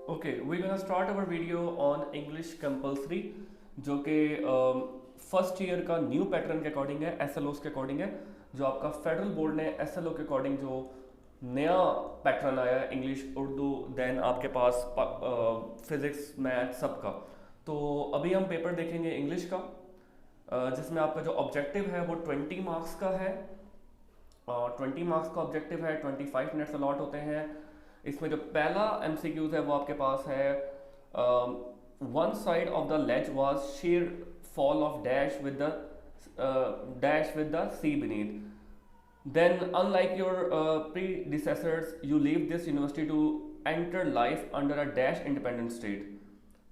Okay we gonna start our video on English compulsory जो कि first year का new pattern के according है, एसएलओस के अकॉर्डिंग है। जो आपका फेडरल बोर्ड ने एसएलओ के अकॉर्डिंग जो नया पैटर्न आया है इंग्लिश उर्दू देन आपके पास फिजिक्स मैथ सबका। तो अभी हम पेपर देखेंगे इंग्लिश का, जिसमें आपका जो ऑब्जेक्टिव है वो 20 मार्क्स का है। 20 मार्क्स का ऑब्जेक्टिव है, 25 मिनट्स अलॉट होते हैं। इसमें जो पहला एमसीक्यूज है वो आपके पास है, one side of the ledge was sheer fall of dash with the sea beneath. Then, unlike your predecessors, you leave this university to enter life under a dash independent state.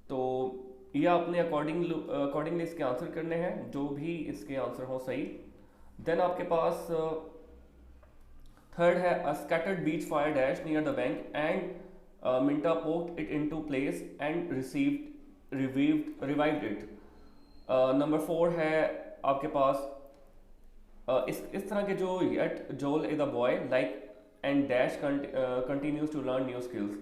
तो ये आपने accordingly इसके answer करने हैं, जो भी इसके answer हो सही। देन आपके पास थर्ड है, a scattered beach fire dash near the bank and मिंटा poked it into place and revived it. Number 4 है आपके पास, इस तरह के जो yet Joel is a boy like and dash continues to learn new skills.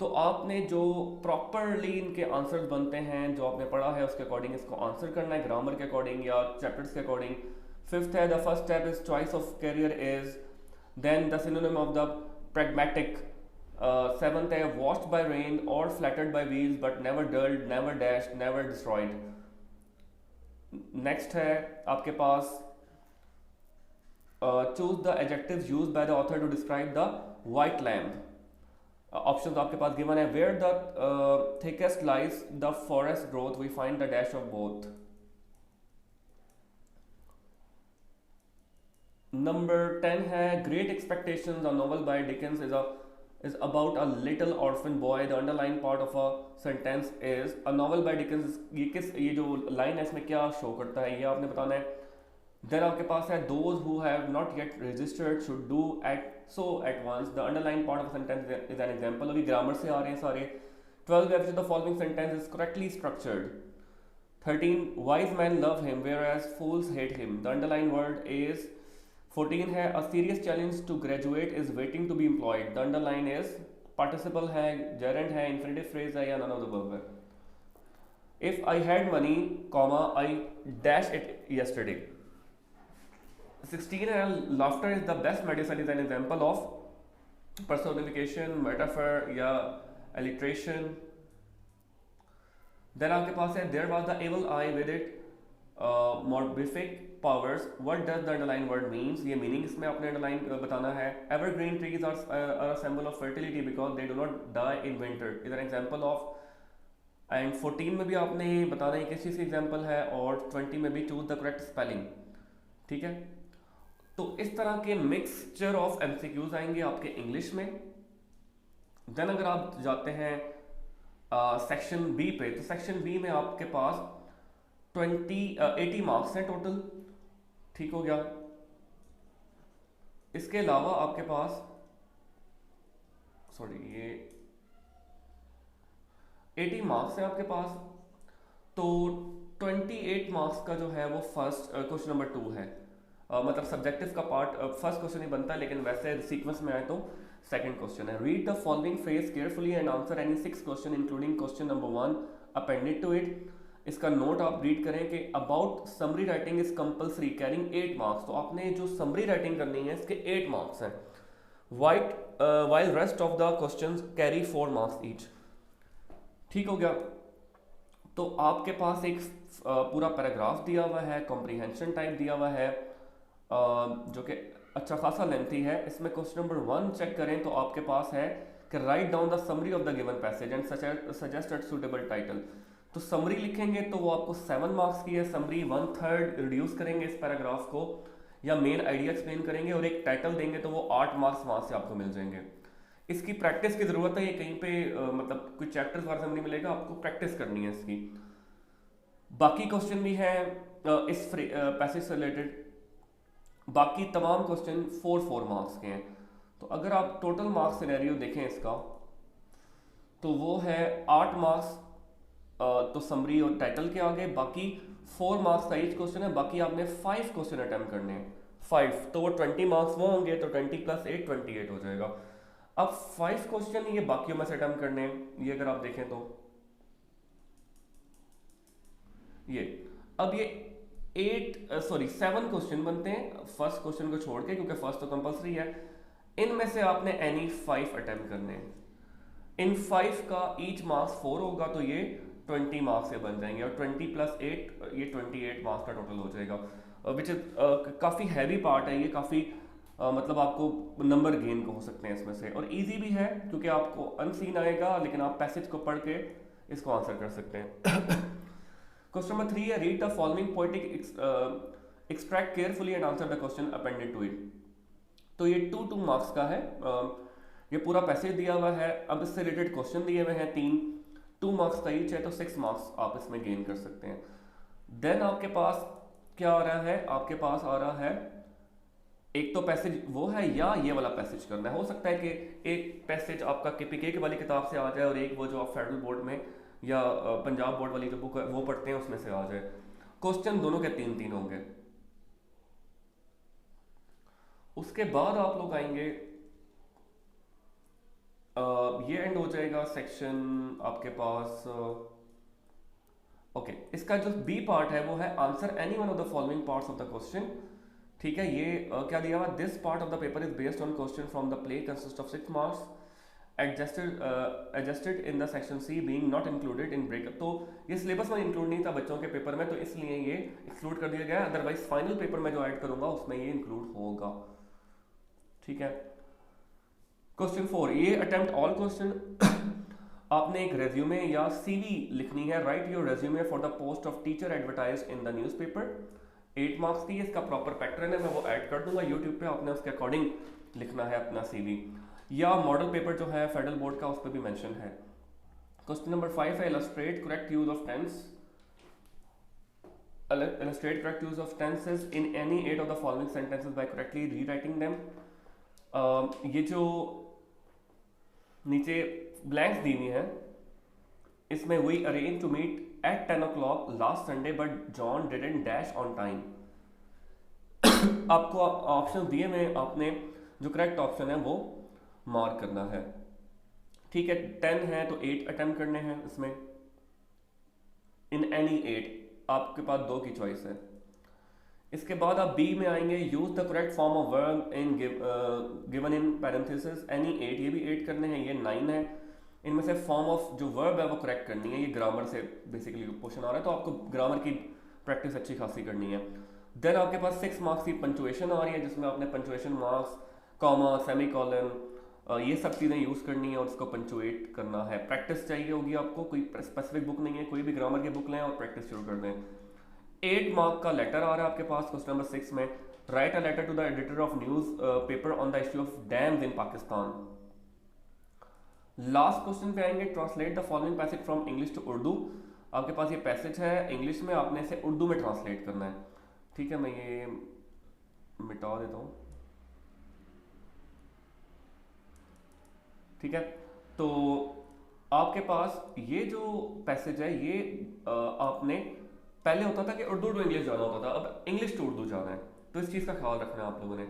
तो आपने जो प्रॉपरली इनके आंसर्स बनते हैं, जो आपने पढ़ा है उसके अकॉर्डिंग इसको आंसर करना है, ग्रामर के अकॉर्डिंग या चैप्टर्स के अकॉर्डिंग। फिफ्थ है, the first step is choice of career is, then the synonym of the pragmatic. Seventh है, washed by rain or flattered by wheels but never dulled, never dashed, never destroyed. Next है आपके पास, choose the adjectives used by the author to describe the white lamp. Options आपके पास given है, where the thickest lies the forest growth we find the dash of both. Number 10 है, great expectations, a novel by Dickens is about a little orphan boy. The underlying part of a sentence is a novel by Dickens. ये जो line है इसमें क्या show करता है ये आपने बताना है। देन आपके पास है, those who have not yet registered should do at once. The underlying part of a sentence is an example. अभी ग्रामर से आ रहे हैं सारे। 12 whether the following sentence is correctly structured. 13 wise men love him whereas fools hate him. The underlying word is 14 है, a serious challenge to graduate is waiting to be employed. The underline is participle है, gerund है, infinitive phrase है या none of the above है। If I had money, comma, I dash it yesterday. 16 है, laughter is the best medicine is an example of personification, metaphor या alliteration. Then आपके पास है, there was the evil eye with it morbific powers. What does the underlying word means? ये meaning इसमें आपने underline बताना है। Evergreen trees are a symbol of fertility because they do not die in winter is an example of। And 14 में भी आपने बताना है किस चीज़ की एग्जाम्पल है, और 20 में भी चूज द करेक्ट स्पेलिंग। ठीक है, तो इस तरह के मिक्सचर ऑफ एमसीक्यूज आएंगे आपके इंग्लिश में। देन अगर आप जाते हैं सेक्शन बी पे, तो सेक्शन बी में आपके पास 80 मार्क्स हैं टोटल। ठीक हो गया। इसके अलावा आपके पास ये 80 मार्क्स हैं आपके पास, तो 28 मार्क्स का जो है वो फर्स्ट क्वेश्चन नंबर 2 है। मतलब सब्जेक्टिव का पार्ट फर्स्ट क्वेश्चन नहीं बनता, लेकिन वैसे सीक्वेंस में आए तो सेकंड क्वेश्चन है। Read the following phrase carefully and answer any 6 question including question number 1 appended to it. इसका नोट आप रीड करें कि about summary writing is compulsory carrying 8 marks. तो आपने जो समरी राइटिंग करनी है इसके 8 मार्क्स हैं। While rest of the questions carry 4 marks each. ठीक हो गया। तो आपके पास एक पूरा पैराग्राफ दिया हुआ है, कॉम्प्रीहेंशन टाइप दिया हुआ है, जो कि अच्छा खासा लेंथी है। इसमें क्वेश्चन नंबर 1 चेक करें तो आपके पास है कि write down the summary of the given passage and suggest a suitable title. तो समरी लिखेंगे तो वो आपको 7 मार्क्स की है। समरी 1/3 रिड्यूस करेंगे इस पैराग्राफ को, या मेन आइडिया एक्सप्लेन करेंगे और एक टाइटल देंगे तो वो 8 मार्क्स वहाँ से आपको मिल जाएंगे। इसकी प्रैक्टिस की ज़रूरत है। ये कहीं पे मतलब कोई चैप्टर्स वार नहीं मिलेगा, आपको प्रैक्टिस करनी है इसकी। बाकी क्वेश्चन भी हैं इस पैसेज से रिलेटेड। बाकी तमाम क्वेश्चन 4 मार्क्स के हैं। तो अगर आप टोटल मार्क्स सिनेरियो देखें इसका, तो वो है 8 मार्क्स तो समरी और टाइटल के आगे, बाकी 4 मार्क्स का ईच क्वेश्चन है। बाकी आपने 5 क्वेश्चन अटेम्प्ट करने हैं, 5, तो वो 20 मार्क्स वो होंगे, तो 20 + 8 28 हो जाएगा। अब 5 क्वेश्चन ये बाकियों में से अटेम्प्ट करने हैं, ये अगर आप देखें तो ये अब ये 7 क्वेश्चन बनते हैं फर्स्ट क्वेश्चन को छोड़ के, क्योंकि फर्स्ट तो कंपलसरी है। इनमें से आपने एनी 5 अटेम्प्ट करने हैं। इन 5 का ईच मार्क्स 4 होगा, तो ये 20 मार्क्स से बन जाएंगे, और 20 + 8 ये 28 मार्क्स का टोटल हो जाएगा, विच इज काफ़ी हैवी पार्ट है ये, काफ़ी मतलब आपको नंबर गेन हो सकते हैं इसमें से, और इजी भी है क्योंकि आपको अनसीन आएगा, लेकिन आप पैसेज को पढ़ के इसको आंसर कर सकते हैं। क्वेश्चन नंबर 3 है, read the following poetic extract carefully and answer the question appended to it. तो ये 2 मार्क्स का है, ये पूरा पैसेज दिया हुआ है। अब इससे रिलेटेड क्वेश्चन दिए हुए हैं 3, 2 मार्क्स का ईच है, तो 6 मार्क्स आप इसमें गेन कर सकते हैं। देन आपके पास क्या आ रहा है, आपके पास आ रहा है एक तो पैसेज वो है, या ये वाला पैसेज करना है। हो सकता है कि एक पैसेज आपका केपीके वाली किताब से आ जाए, और एक वो जो आप फेडरल बोर्ड में या पंजाब बोर्ड वाली जो बुक है वो पढ़ते हैं उसमें से आ जाए। क्वेश्चन दोनों के 3-3 होंगे। उसके बाद आप लोग आएंगे, ये एंड हो जाएगा सेक्शन आपके पास। ओके, इसका जो बी पार्ट है वो है answer any one of the following parts of the question. ठीक है, ये क्या दिया हुआ, this part of the paper is based on question from the play consist of 6 marks adjusted in the section C being not included in breakup। तो ये syllabus में include नहीं था बच्चों के पेपर में, तो इसलिए ये एक्सक्लूड कर दिया गया, अदरवाइज फाइनल पेपर में जो ऐड करूंगा उसमें ये इंक्लूड होगा। ठीक है, क्वेश्चन 4, ये अटेम्प्ट ऑल क्वेश्चन। आपने एक रेज्यूमे या सीवी लिखनी है। Right your resume for the post of teacher advertise in the newspaper. 8 marks की, इसका प्रॉपर पैटर्न है, मैं वो ऐड कर दूंगा यूट्यूब पे, आपने उसके अकॉर्डिंग लिखना है अपना सीवी, या मॉडल पेपर जो है फेडरल बोर्ड का उस पर भी मेंशन है। क्वेश्चन नंबर 5 है, illustrate correct use of tense. Illustrate correct use of tenses in any 8 of the following sentences by correctly rewriting them। ये जो नीचे ब्लैंक्स दी हुई है, इसमें we arrange to meet at 10 o'clock last Sunday but John didn't dash on time. आपको option दिए में आपने जो करेक्ट ऑप्शन है वो मार्क करना है। ठीक है, 10 है तो 8 अटेम्प्ट करने हैं इसमें, इन एनी 8, आपके पास 2 की चॉइस है। इसके बाद आप बी में आएंगे, use the correct form of verb in given in parenthesis any 8, ये भी 8 करने हैं, ये 9 है। इनमें से फॉर्म ऑफ जो वर्ब है वो करेक्ट करनी है, ये ग्रामर से बेसिकली क्वेश्चन आ रहा है, तो आपको ग्रामर की प्रैक्टिस अच्छी खासी करनी है। देन आपके पास 6 मार्क्स की पंचुएशन आ रही है, जिसमें आपने पंचुएशन मार्क्स, कॉमा, सेमीकोलन, ये सब चीज़ें यूज़ करनी है और इसको पंचुएट करना है। प्रैक्टिस चाहिए होगी आपको, कोई स्पेसिफिक बुक नहीं है, कोई भी ग्रामर की बुक लें और प्रैक्टिस शुरू कर दें। 8 मार्क का लेटर आ रहा है आपके पास क्वेश्चन नंबर 6 में, write a letter to the editor of news paper on the issue of dams in Pakistan. Last question पे आएंगे, translate the following passage from English to Urdu. आपके पास ये पैसेज है इंग्लिश में, आपने इसे उर्दू में ट्रांसलेट करना है। ठीक है, मैं ये मिटा देता हूँ। ठीक है, तो आपके पास ये जो पैसेज है ये आपने पहले होता था कि उर्दू टू इंग्लिश जाना होता था, अब इंग्लिश टू उर्दू जाना है, तो इस चीज़ का ख्याल रखना है आप लोगों ने।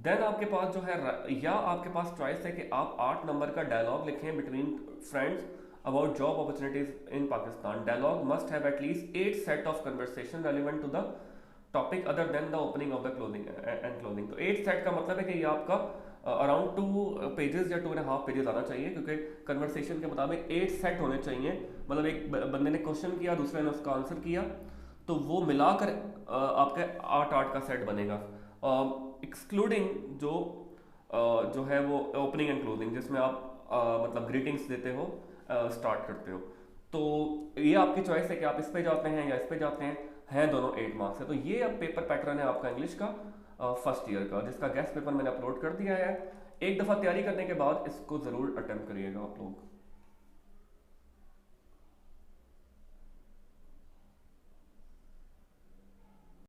देन आपके पास जो है, या आपके पास चॉइस है कि आप 8 नंबर का डायलॉग लिखें between friends about job opportunities in Pakistan. Dialogue must have at least 8 set of conversation relevant to the topic other than the opening of the closing and closing. तो 8 सेट का मतलब है कि ये आपका अराउंड 2 पेजेस या 2.5 पेजेस आना चाहिए, क्योंकि कन्वर्सेशन के मुताबिक 8 सेट होने चाहिए। मतलब एक बंदे ने क्वेश्चन किया, दूसरे ने उसका आंसर किया, तो वो मिलाकर आपके 8 का सेट बनेगा, एक्सक्लूडिंग जो है वो ओपनिंग एंड क्लोजिंग, जिसमें आप मतलब ग्रीटिंग्स देते हो, स्टार्ट करते हो। तो ये आपकी चॉइस है कि आप इस पे जाते हैं या इस पे जाते हैं दोनों 8 मार्क्स है। तो ये अब पेपर पैटर्न है आपका इंग्लिश का फर्स्ट ईयर का, जिसका गेस्ट पेपर मैंने अपलोड कर दिया है। एक दफ़ा तैयारी करने के बाद इसको ज़रूर अटेम्प्ट करिएगा आप लोग।